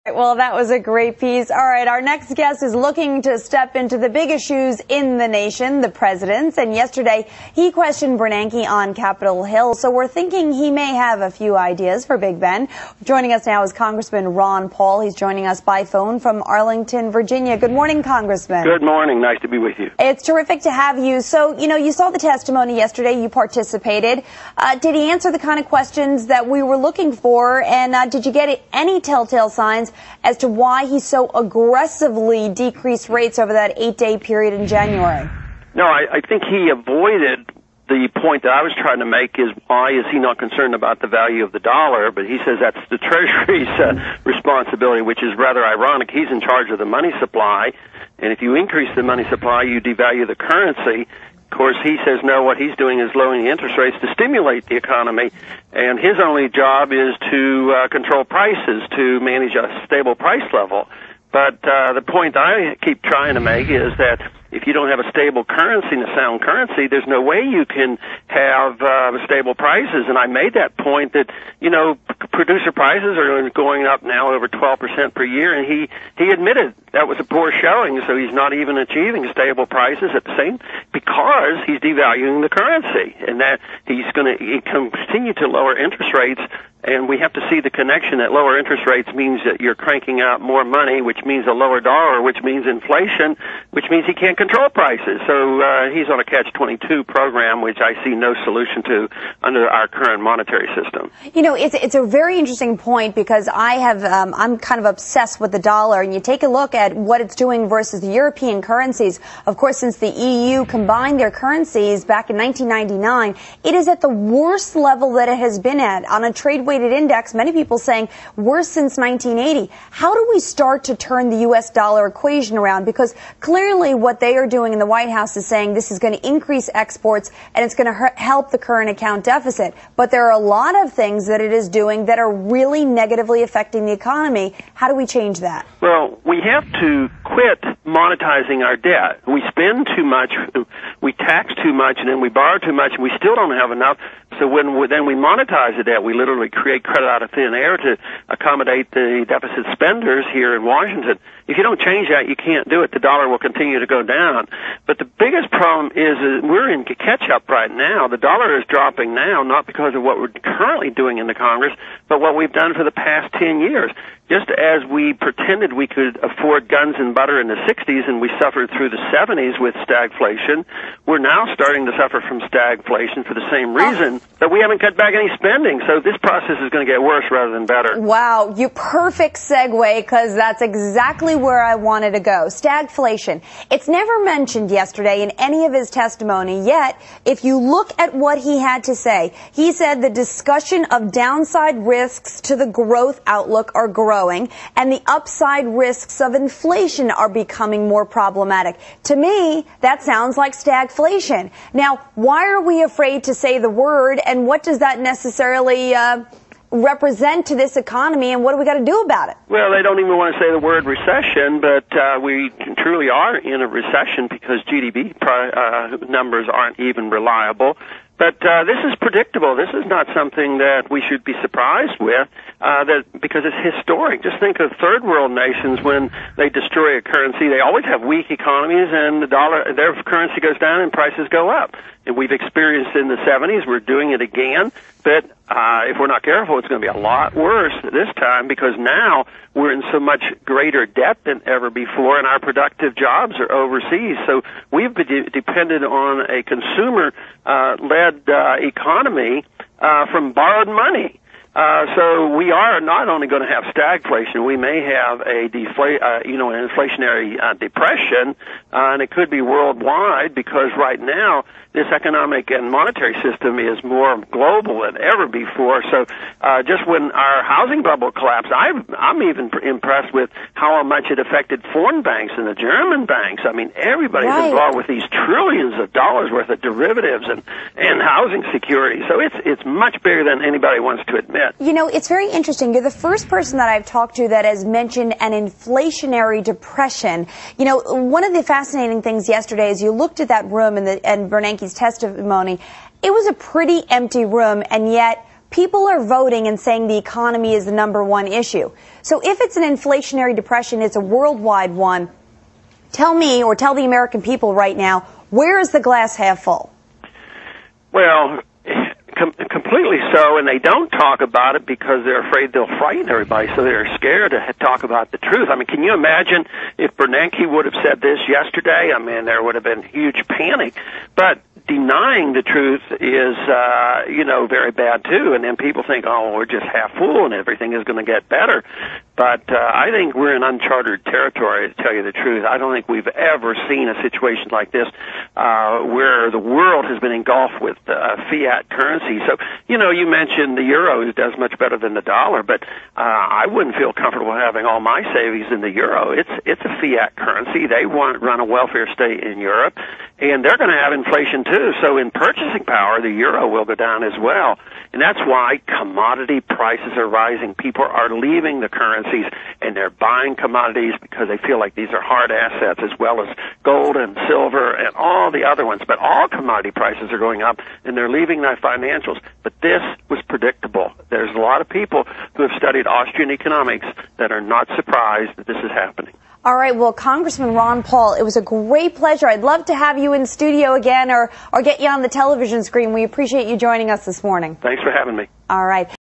Well, that was a great piece. All right, our next guest is looking to step into the big issues in the nation, the president's. And yesterday, he questioned Bernanke on Capitol Hill. So we're thinking he may have a few ideas for Big Ben. Joining us now is Congressman Ron Paul. He's joining us by phone from Arlington, Virginia. Good morning, Congressman. Good morning. Nice to be with you. It's terrific to have you. So, you saw the testimony yesterday. You participated. Did he answer the kind of questions that we were looking for? And did you get any telltale signs as to why he so aggressively decreased rates over that 8-day period in January? No, I think he avoided the point that I was trying to make is why is he not concerned about the value of the dollar, but he says that's the Treasury's responsibility, which is rather ironic. He's in charge of the money supply, and if you increase the money supply, you devalue the currency. Of course, he says no, what he's doing is lowering the interest rates to stimulate the economy, and his only job is to control prices, to manage a stable price level. But the point I keep trying to make is that if you don't have a stable currency and a sound currency, there's no way you can have stable prices. And I made that point that, producer prices are going up now over 12% per year, and he admitted that was a poor showing, so he's not even achieving stable prices at the same, because he's devaluing the currency, and that he's going to continue to lower interest rates. And we have to see the connection that lower interest rates means that you're cranking out more money, which means a lower dollar, which means inflation, which means he can't control prices. So he's on a catch-22 program, which I see no solution to under our current monetary system. It's a very interesting point, because I'm kind of obsessed with the dollar, and you take a look at what it's doing versus the European currencies. Of course, since the EU combined their currencies back in 1999, it is at the worst level that it has been at on a trade-weighted index, many people saying worse since 1980. How do we start to turn the U.S. dollar equation around? Because clearly what they are doing in the White House is saying this is going to increase exports and it's going to help the current account deficit. But there are a lot of things that it is doing that are really negatively affecting the economy. How do we change that? Well, we have to quit monetizing our debt. We spend too much, we tax too much, and then we borrow too much, and we still don't have enough. So then we monetize the debt. We literally create credit out of thin air to accommodate the deficit spenders here in Washington. If you don't change that, you can't do it. The dollar will continue to go down. But the biggest problem is we're in catch-up right now. The dollar is dropping now, not because of what we're currently doing in the Congress, but what we've done for the past 10 years. Just as we pretended we could afford guns and butter in the 60s and we suffered through the 70s with stagflation, we're now starting to suffer from stagflation for the same reason that we haven't cut back any spending. So this process is going to get worse rather than better. Wow, you perfect segue, because that's exactly where I wanted to go. Stagflation. It's never mentioned yesterday in any of his testimony, yet if you look at what he had to say, he said the discussion of downside risks to the growth outlook are growing, and the upside risks of inflation are becoming more problematic. To me, that sounds like stagflation. Now, why are we afraid to say the word, and what does that necessarily represent to this economy, and what do we got to do about it? Well, they don't even want to say the word recession, but we truly are in a recession because GDP numbers aren't even reliable. But this is predictable. This is not something that we should be surprised with, because it's historic. Just think of third world nations when they destroy a currency. They always have weak economies, and their currency goes down and prices go up. And we've experienced in the 70s. We're doing it again. But if we're not careful, it's going to be a lot worse this time, because now we're in so much greater debt than ever before, and our productive jobs are overseas. So we've been dependent on a consumer-led economy from borrowed money. So we are not only going to have stagflation, we may have an inflationary depression, and it could be worldwide, because right now this economic and monetary system is more global than ever before. So just when our housing bubble collapsed, I'm even impressed with how much it affected foreign banks and the German banks. I mean, everybody's involved with these trillions of dollars worth of derivatives and housing security. So it's much bigger than anybody wants to admit. It's very interesting. You're the first person that I've talked to that has mentioned an inflationary depression. One of the fascinating things yesterday is you looked at that room and Bernanke's testimony. It was a pretty empty room, and yet people are voting and saying the economy is the #1 issue. So if it's an inflationary depression, it's a worldwide one. Tell me, or tell the American people right now, where is the glass half full? Well, completely so, and they don't talk about it because they're afraid they'll frighten everybody, so they're scared to talk about the truth. I mean, can you imagine if Bernanke would have said this yesterday? I mean, there would have been huge panic. But denying the truth is, very bad too. And then people think, oh, we're just half full and everything is going to get better. But I think we're in uncharted territory, to tell you the truth. I don't think we've ever seen a situation like this where the world has been engulfed with fiat currency. So, you mentioned the euro does much better than the dollar, but I wouldn't feel comfortable having all my savings in the euro. It's a fiat currency. They run a welfare state in Europe, and they're going to have inflation too. So in purchasing power, the euro will go down as well. And that's why commodity prices are rising. People are leaving the currencies and they're buying commodities because they feel like these are hard assets, as well as gold and silver and all the other ones. But all commodity prices are going up and they're leaving their financials. But this was predictable. There's a lot of people who have studied Austrian economics that are not surprised that this is happening. All right. Well, Congressman Ron Paul, it was a great pleasure. I'd love to have you in studio again or get you on the television screen. We appreciate you joining us this morning. Thanks for having me. All right.